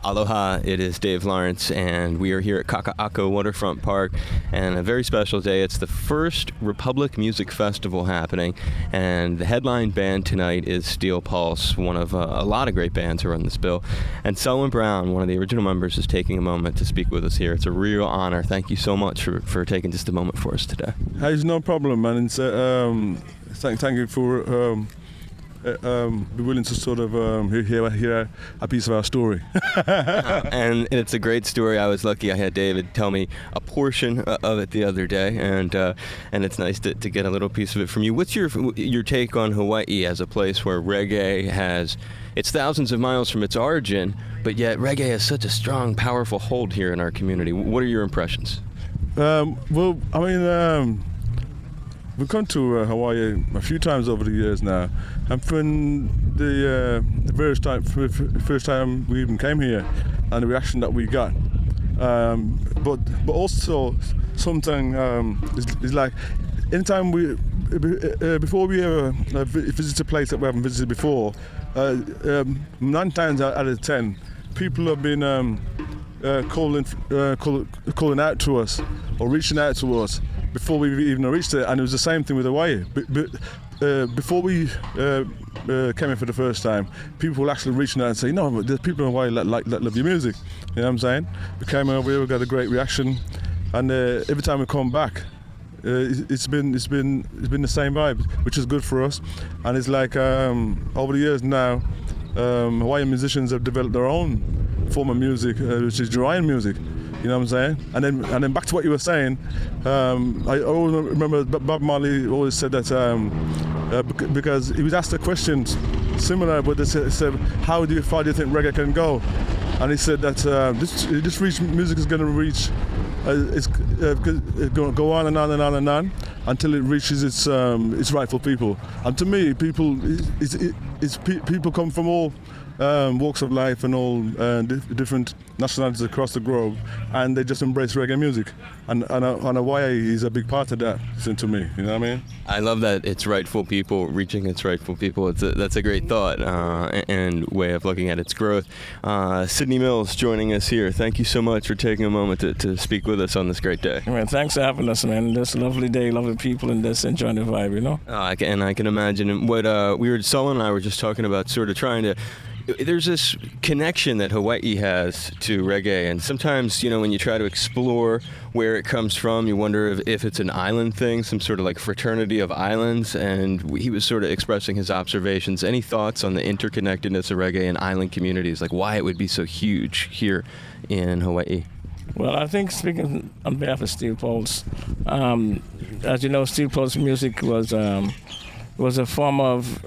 Aloha, it is Dave Lawrence, and we are here at Kaka'ako Waterfront Park, and a very special day. It's the first Republic Music Festival happening, and the headline band tonight is Steel Pulse, one of a lot of great bands who are on this bill. And Selwyn Brown, one of the original members, is taking a moment to speak with us here. It's a real honor. Thank you so much for taking just a moment for us today. Hey, it's no problem, man. It's, thank you for be willing to sort of hear a piece of our story. And it's a great story. I was lucky I had David tell me a portion of it the other day, and it's nice to get a little piece of it from you. What's your take on Hawaii as a place where reggae it's thousands of miles from its origin, but yet reggae has such a strong, powerful hold here in our community? What are your impressions? Well, I mean, we've come to Hawaii a few times over the years now, and from the first time we even came here, and the reaction that we got, but also something is like anytime before we ever visit a place that we haven't visited before, 9 times out of 10, people have been calling out to us or reaching out to us before we even reached it, and it was the same thing with Hawaii. Before we came in for the first time, people were actually reaching out and saying, "No, there's people in Hawaii that love your music." You know what I'm saying? We came over here, we got a great reaction, and every time we come back, it's been the same vibe, which is good for us. And it's like over the years now, Hawaiian musicians have developed their own form of music, which is Hawaiian music. You know what I'm saying? And then back to what you were saying, I always remember Bob Marley always said that because he was asked a question similar, but they said, how far do you think reggae can go? And he said that this music is going to reach, it's going to go on and on and on and on until it reaches its rightful people. And to me, people come from all walks of life and all different nationalities across the globe, and they just embrace reggae music, and Hawaii is a big part of that, to me. You know what I mean? I love that it's rightful people reaching its rightful people. That's a great thought and way of looking at its growth. Sidney Mills joining us here. Thank you so much for taking a moment to speak with us on this great day. Man, thanks for having us, man. This lovely day, lovely people, and just enjoying the vibe, you know? I can imagine. And what Selwyn and I were just talking about, sort of trying to. There's this connection that Hawaii has to reggae, and sometimes, when you try to explore where it comes from, you wonder if it's an island thing, some sort of like fraternity of islands, and he was sort of expressing his observations. Any thoughts on the interconnectedness of reggae in island communities, like why it would be so huge here in Hawaii? Well, I think, speaking on behalf of Steel Pulse, as you know, Steel Pulse music was a form of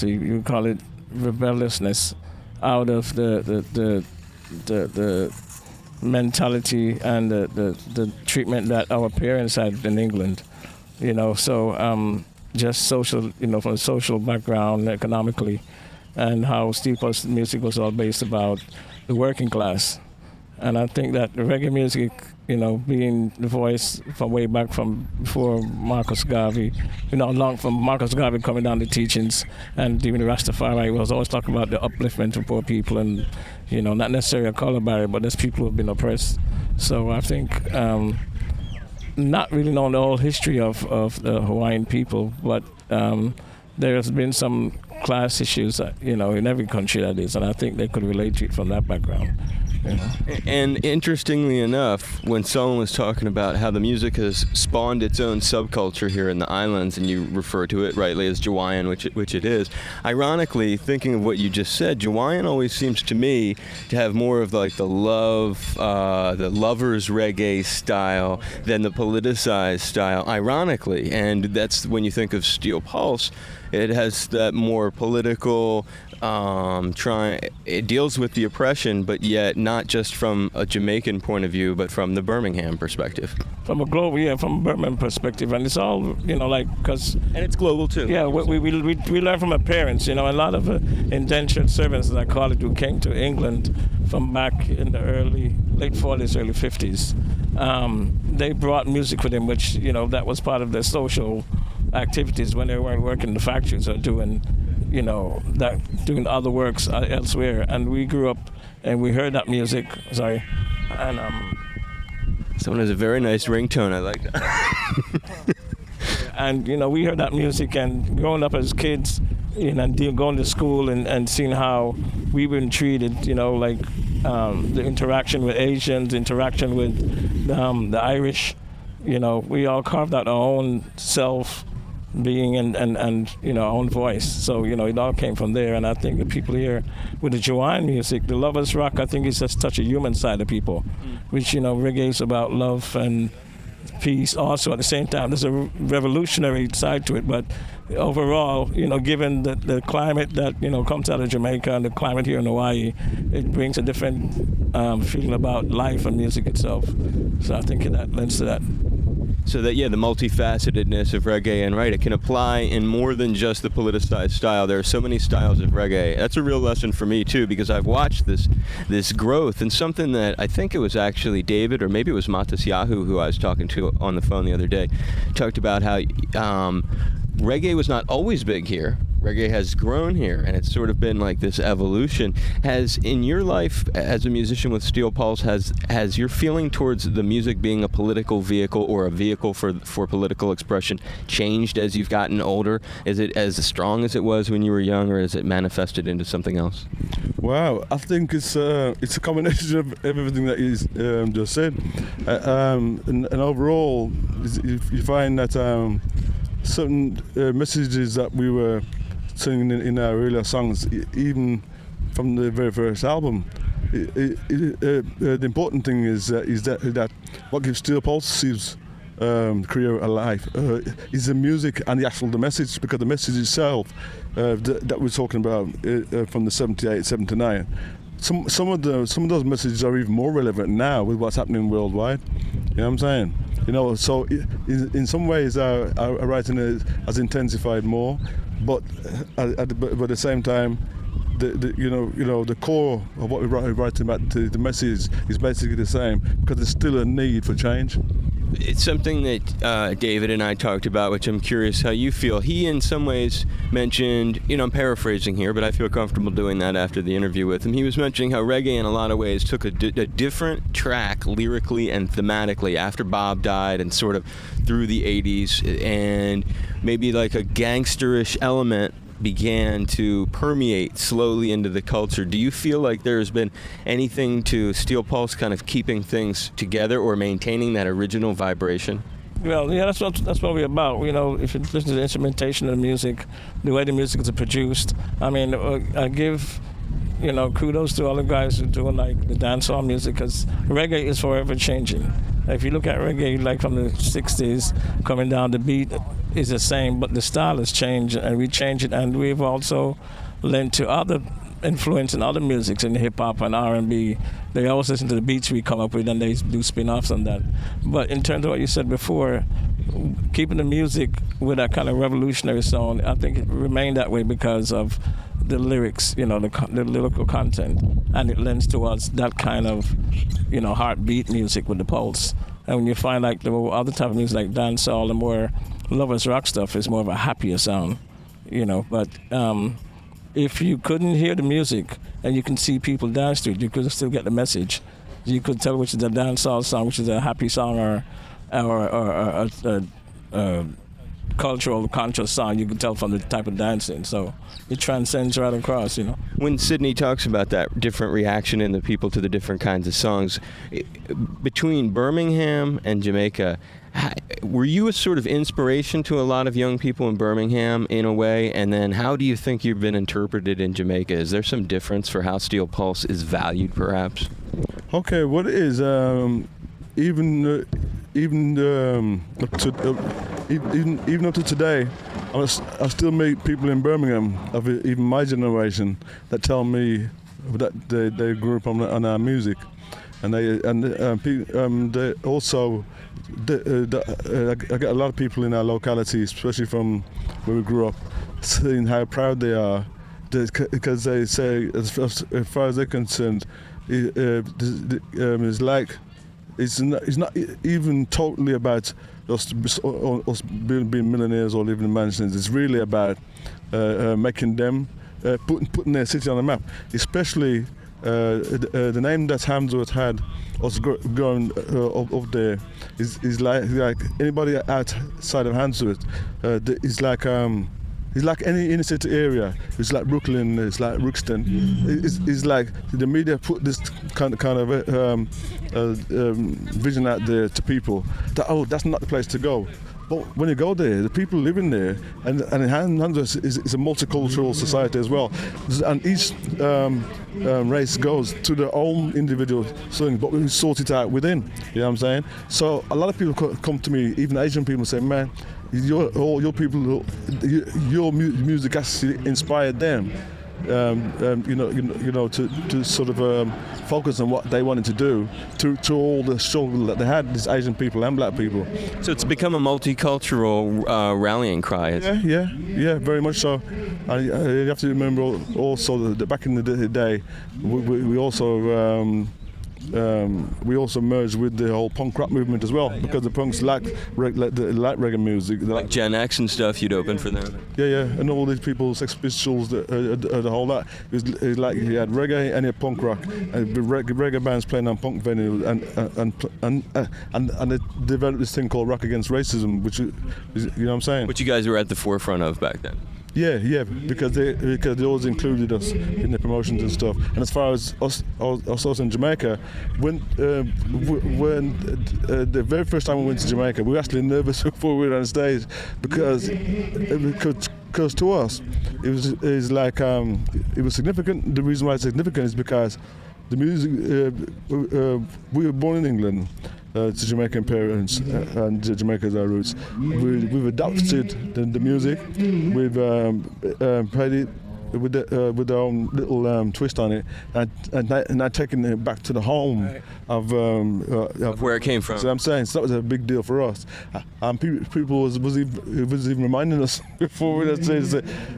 you call it rebelliousness, out of the mentality and the treatment that our parents had in England, so just social, from a social background, economically, and how Steel Pulse music was all based about the working class. And I think that the reggae music, being the voice from way back from before Marcus Garvey, long from Marcus Garvey coming down the teachings, and even the Rastafari was always talking about the upliftment of poor people, and not necessarily a color barrier, but there's people who've been oppressed. So I think not really knowing the whole history of the Hawaiian people, but there has been some class issues, in every country that is, and I think they could relate to it from that background. And interestingly enough, when Selwyn was talking about how the music has spawned its own subculture here in the islands, and you refer to it rightly as Jawaiian, which it is, ironically, thinking of what you just said, Jawaiian always seems to me to have more of like the lovers reggae style than the politicized style, ironically. And that's when you think of Steel Pulse, it has that more political, it deals with the oppression, but yet not just from a Jamaican point of view, but from the Birmingham perspective. From a global, from a Birmingham perspective, and it's all, because... And it's global too. Yeah, we learn from our parents, a lot of indentured servants, as I call it, who came to England from back in the late 40s, early 50s. They brought music with them, which, that was part of their social activities when they weren't working in the factories or doing that doing other works elsewhere. And we grew up and we heard that music. Sorry, and Someone has a very nice ringtone. I like that. and we heard that music, and growing up as kids, and going to school and seeing how we were treated, the interaction with Asians, interaction with the Irish, we all carved out our own self being and our own voice. So, it all came from there. And I think the people here with the Jawaian music, the Lovers Rock, I think it's just touch a human side of people, which, reggae is about love and peace also at the same time. There's a revolutionary side to it, but overall, given the climate that, comes out of Jamaica and the climate here in Hawaii, it brings a different feeling about life and music itself. So I think that lends to that. So that, the multifacetedness of reggae, and right, it can apply in more than just the politicized style. There are so many styles of reggae. That's a real lesson for me too, because I've watched this growth, and something that I think it was actually David, or maybe it was Matas Yahoo, who I was talking to on the phone the other day, talked about how reggae was not always big here. Reggae has grown here, and it's sort of been like this evolution. Has, in your life as a musician with Steel Pulse, has your feeling towards the music being a political vehicle or a vehicle for political expression changed as you've gotten older? Is it as strong as it was when you were young, or is it manifested into something else? Wow, I think it's a combination of everything that he's just said, and overall, you find that certain messages that we were singing in our earlier songs, even from the very first album, the important thing is that what gives Steel Pulse's career alive is the music and the message, because the message itself that we're talking about from the 78, 79. Some of those messages are even more relevant now with what's happening worldwide. You know what I'm saying? So in some ways our writing has intensified more, but at the same time, the core of what we're writing about, the message is basically the same, because there's still a need for change. It's something that David and I talked about, which I'm curious how you feel. He, in some ways, mentioned, I'm paraphrasing here, but I feel comfortable doing that after the interview with him. He was mentioning how reggae, in a lot of ways, took a different track lyrically and thematically after Bob died and sort of through the 80s, and maybe like a gangsterish element began to permeate slowly into the culture. Do you feel like there's been anything to Steel Pulse kind of keeping things together or maintaining that original vibration? Well, yeah, that's what we're about. If you listen to the instrumentation of the music, the way the music is produced, I mean, I give kudos to all the guys who are doing like the dancehall music, because reggae is forever changing. If you look at reggae like from the 60s, coming down, the beat is the same, but the style has changed, and we change it, and we've also lent to other influence in other musics, in hip-hop and R&B. They always listen to the beats we come up with, and they do spin-offs on that. But in terms of what you said before, keeping the music with that kind of revolutionary sound, I think it remained that way because of the lyrics, the lyrical content, and it lends towards that kind of, heartbeat music with the pulse. And when you find like the other type of music like dancehall, the more lovers rock stuff is more of a happier sound, But if you couldn't hear the music and you can see people dance to it, you could still get the message. You could tell which is a dancehall song, which is a happy song, or a cultural conscious song. You can tell from the type of dancing. So it transcends right across, When Sidney talks about that different reaction in the people to the different kinds of songs, between Birmingham and Jamaica, were you a sort of inspiration to a lot of young people in Birmingham in a way? And then how do you think you've been interpreted in Jamaica? Is there some difference for how Steel Pulse is valued, perhaps? Okay, what it is, even up to today, I still meet people in Birmingham of even my generation that tell me that they grew up on our music, and they also. I get a lot of people in our locality, especially from where we grew up, saying how proud they are, because they say, as far as they're concerned, it's like it's not even totally about us being millionaires or living in mansions. It's really about making them putting their city on the map, especially the name that Hamsworth had us going up there is like anybody outside of Hamsworth is like. It's like any inner city area. It's like Brooklyn. It's like Brookston. It's like the media put this kind of vision out there to people that that's not the place to go. But when you go there, the people living there, and Honduras is a multicultural society as well, and each race goes to their own individual thing, but we sort it out within. You know what I'm saying? So a lot of people come to me, even Asian people, say, "Man, your people, your music actually inspired them." To sort of focus on what they wanted to do to all the struggle that they had, these Asian people and black people. So it's become a multicultural rallying cry. Yeah, very much so. And you have to remember also that back in the day, we also merged with the whole punk rock movement as well, because the punks like reggae music. Like Gen X and stuff, you'd open for them. Yeah, and all these people, Sex Pistols, the whole lot. It was like you had reggae and you had punk rock, and reggae bands playing on punk venues, and they developed this thing called Rock Against Racism, which is, you know what I'm saying? Which you guys were at the forefront of back then. Yeah, because they always included us in the promotions and stuff. And as far as us in Jamaica, when the very first time we went to Jamaica, we were actually nervous before we were on stage because to us it was significant. The reason why it's significant is because the music we were born in England. To Jamaican parents and Jamaica's our roots. We've adopted the music. We've played it with our own little twist on it, and not taking it back to the home of where it came from. So I'm saying, so that was a big deal for us. And people was even reminding us before we say,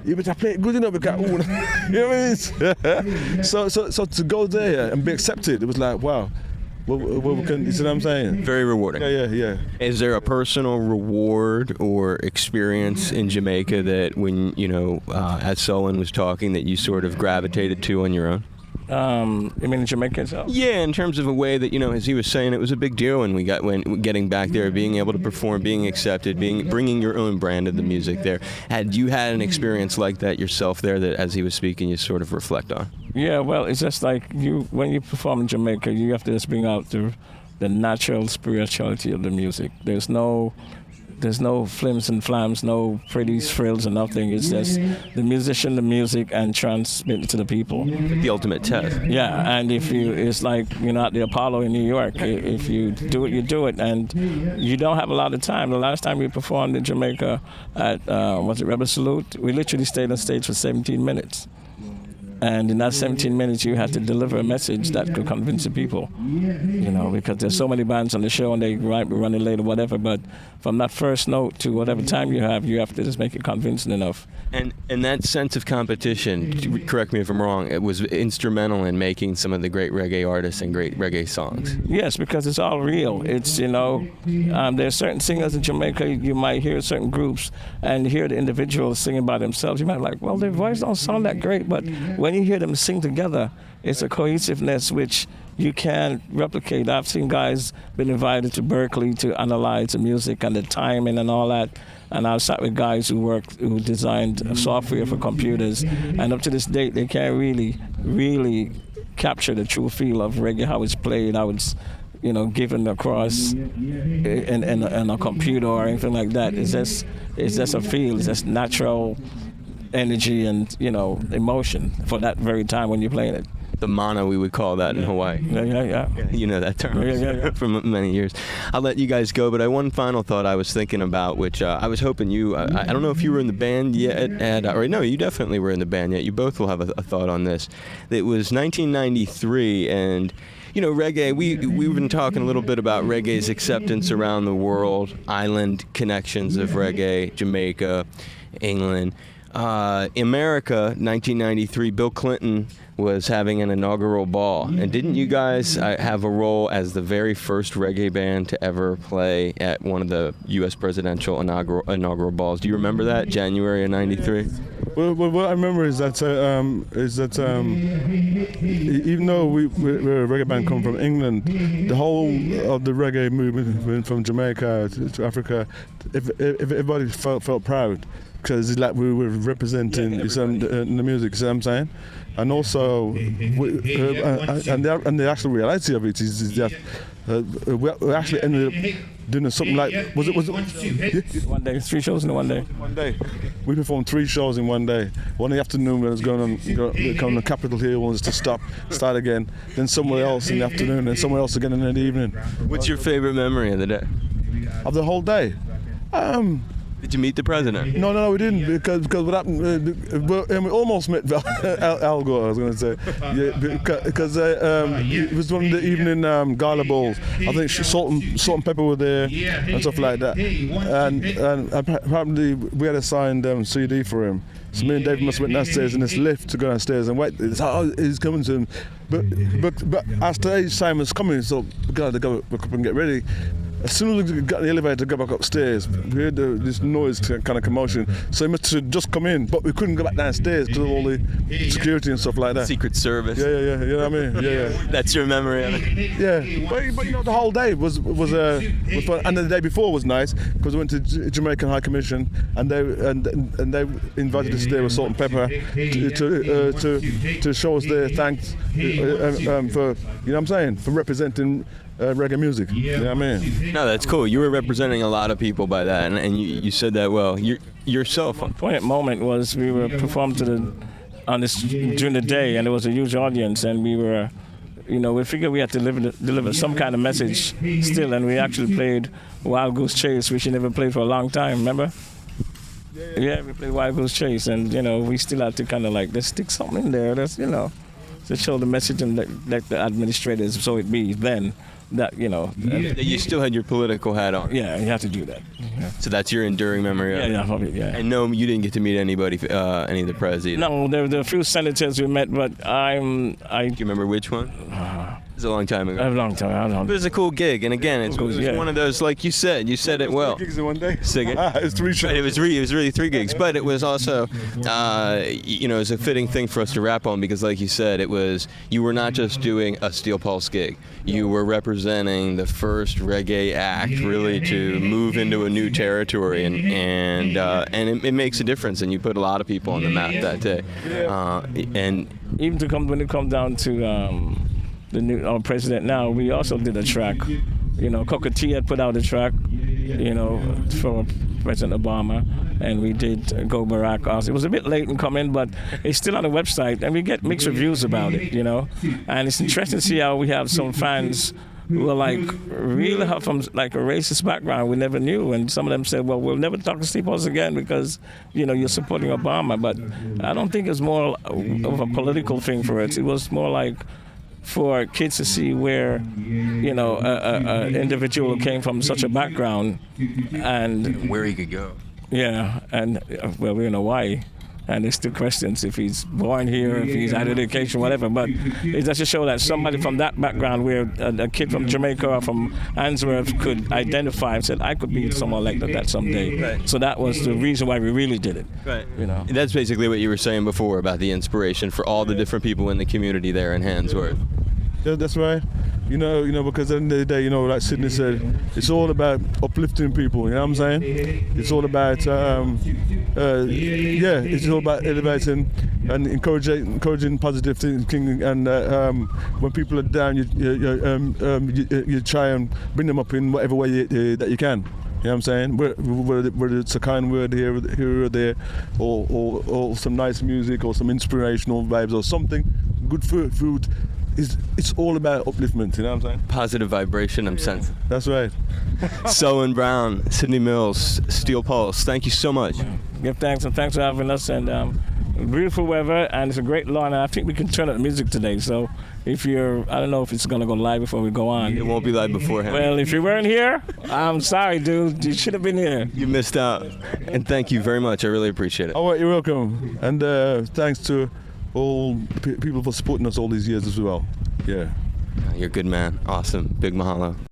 "You better play it good enough, Big Kahuna." You know what I mean? So to go there and be accepted, it was like, wow. Well, you see what I'm saying? Very rewarding. Yeah. Is there a personal reward or experience in Jamaica that when, as Selwyn was talking, that you sort of gravitated to on your own? You mean in Jamaica itself? Yeah, in terms of a way that, as he was saying, it was a big deal when getting back there, being able to perform, being accepted, bringing your own brand of the music there. Had you had an experience like that yourself there that, as he was speaking, you sort of reflect on? Yeah, well, it's just like when you perform in Jamaica, you have to just bring out the natural spirituality of the music. There's no flims and flams, no pretty frills or nothing. It's just the musician, the music, and transmit it to the people. The ultimate test. Yeah, and it's like at the Apollo in New York. If you do it, you do it, and you don't have a lot of time. The last time we performed in Jamaica at Rebel Salute, we literally stayed on stage for 17 minutes. And in that 17 minutes, you had to deliver a message that could convince the people, because there's so many bands on the show and they might be running late or whatever. But from that first note to whatever time you have to just make it convincing enough. And that sense of competition, correct me if I'm wrong, it was instrumental in making some of the great reggae artists and great reggae songs. Yes, because it's all real. It's, there's certain singers in Jamaica, you might hear certain groups and hear the individuals singing by themselves. You might be like, well, their voice don't sound that great, but when you hear them sing together, it's a cohesiveness which you can't replicate. I've seen guys been invited to Berkeley to analyze the music and the timing and all that. And I've sat with guys who designed software for computers. And up to this date, they can't really capture the true feel of reggae, how it's played, how it's, given across in a computer or anything like that. It's just a feel. It's just natural energy and, emotion for that very time when you're playing it. The mana, we would call that in Hawaii. Yeah. You know that term from many years. I'll let you guys go, but one final thought I was thinking about, which I was hoping I don't know if you were in the band yet, or no, you definitely were in the band yet. You both will have a thought on this. It was 1993, and reggae, we've been talking a little bit about reggae's acceptance around the world, island connections of reggae, Jamaica, England. America, 1993, Bill Clinton was having an inaugural ball. And didn't you guys have a role as the very first reggae band to ever play at one of the U.S. presidential inaugural balls? Do you remember that, January of 93? Well, what I remember is that even though we're a reggae band come from England, the whole of the reggae movement from Jamaica to Africa, everybody felt proud because it's like we were representing the music. See what I'm saying? And also, and the actual reality of it is that we actually ended up doing something like was it 1 day, 3 shows in 1 day. 1 day. We performed 3 shows in 1 day. One in the afternoon when it was going on Capitol Hill, was to start again. Then somewhere else in the afternoon, then somewhere else again in the evening. What's your favorite memory of the day? Of the whole day. Did you meet the president? No, we didn't because what happened? We almost met Al Gore. I was going to say, because it was one of the evening gala balls. I think Salt and Pepper were there and stuff like that. And apparently we had a signed CD for him. So me and David must have went downstairs in this lift to go downstairs and wait. It's he's coming to him. But as today's time was coming, so we got to go up and get ready. As soon as we got in the elevator to go back upstairs, we heard this noise, kind of commotion. So he must have just come in, but we couldn't go back downstairs because of all the security and stuff like that. Secret Service. Yeah. You know what I mean? Yeah. That's your memory of it. Yeah, but you know the whole day was fun, and the day before was nice because we went to Jamaican High Commission and they invited us there with Salt and Pepper to show us their thanks for you know what I'm saying, for representing reggae music. You know what I mean? No, that's cool. You were representing a lot of people by that, and you said that well. Yourself. One poignant moment was we were performed during the day, and there was a huge audience, and we were, we figured we had to deliver some kind of message still, and we actually played Wild Goose Chase, which we never played for a long time. Remember? Yeah, we played Wild Goose Chase, and we still had to kind of like let's stick something in there. That's to show the message and let the administrators, so it be then. That you still had your political hat on. Yeah, you have to do that. Yeah. So that's your enduring memory. Yeah. And no, you didn't get to meet anybody, any of the presidents. No, there were a few senators we met, but Do you remember which one? It was a long time ago. A long time. It was a cool gig, and again, it's one of those, like you said it well. 3 gigs in 1 day. It's 3 shows. Right, it was really 3 gigs, but it was also, it was a fitting thing for us to wrap on because, like you said, you were not just doing a Steel Pulse gig. You were representing the first reggae act, really, to move into a new territory, and it makes a difference, and you put a lot of people on the map that day. And even when it comes down to our president now, we also did a track. Coca T had put out a track, for President Obama, and we did Go Barack also. It was a bit late in coming, but it's still on the website, and we get mixed reviews about it, And it's interesting to see how we have some fans who are really from a racist background we never knew, and some of them said, well, we'll never talk to Steve Pulse again because you're supporting Obama. But I don't think it's more of a political thing for us. It was more like for kids to see where an individual came from such a background and where he could go. Yeah, and we're in Hawaii. And there's still questions if he's born here, if he's had education, whatever. But it does just show that somebody from that background, where a kid from Jamaica or from Answorth could identify and said, I could be someone like that someday. Right. So that was the reason why we really did it. Right. That's basically what you were saying before about the inspiration for all the different people in the community there in Handsworth. Yeah, that's right. Because at the end of the day, like Sidney said, it's all about uplifting people, you know what I'm saying? It's all about, it's all about elevating and encouraging positive thinking, and when people are down, you try and bring them up in whatever way that you can. You know what I'm saying? Whether it's a kind word here or there, or some nice music, or some inspirational vibes, or something, good food. It's all about upliftment, you know what I'm saying? Positive vibration, I'm sensing. That's right. Selwyn Brown, Sidney Mills, Steel Pulse, thank you so much. Give thanks, and thanks for having us, and beautiful weather, and it's a great lawn, and I think we can turn up the music today, so I don't know if it's going to go live before we go on. It won't be live beforehand. Well, if you weren't here, I'm sorry, dude. You should have been here. You missed out, and thank you very much. I really appreciate it. Oh, you're welcome, and thanks to all people for supporting us all these years as well. Yeah. You're a good man. Awesome. Big mahalo.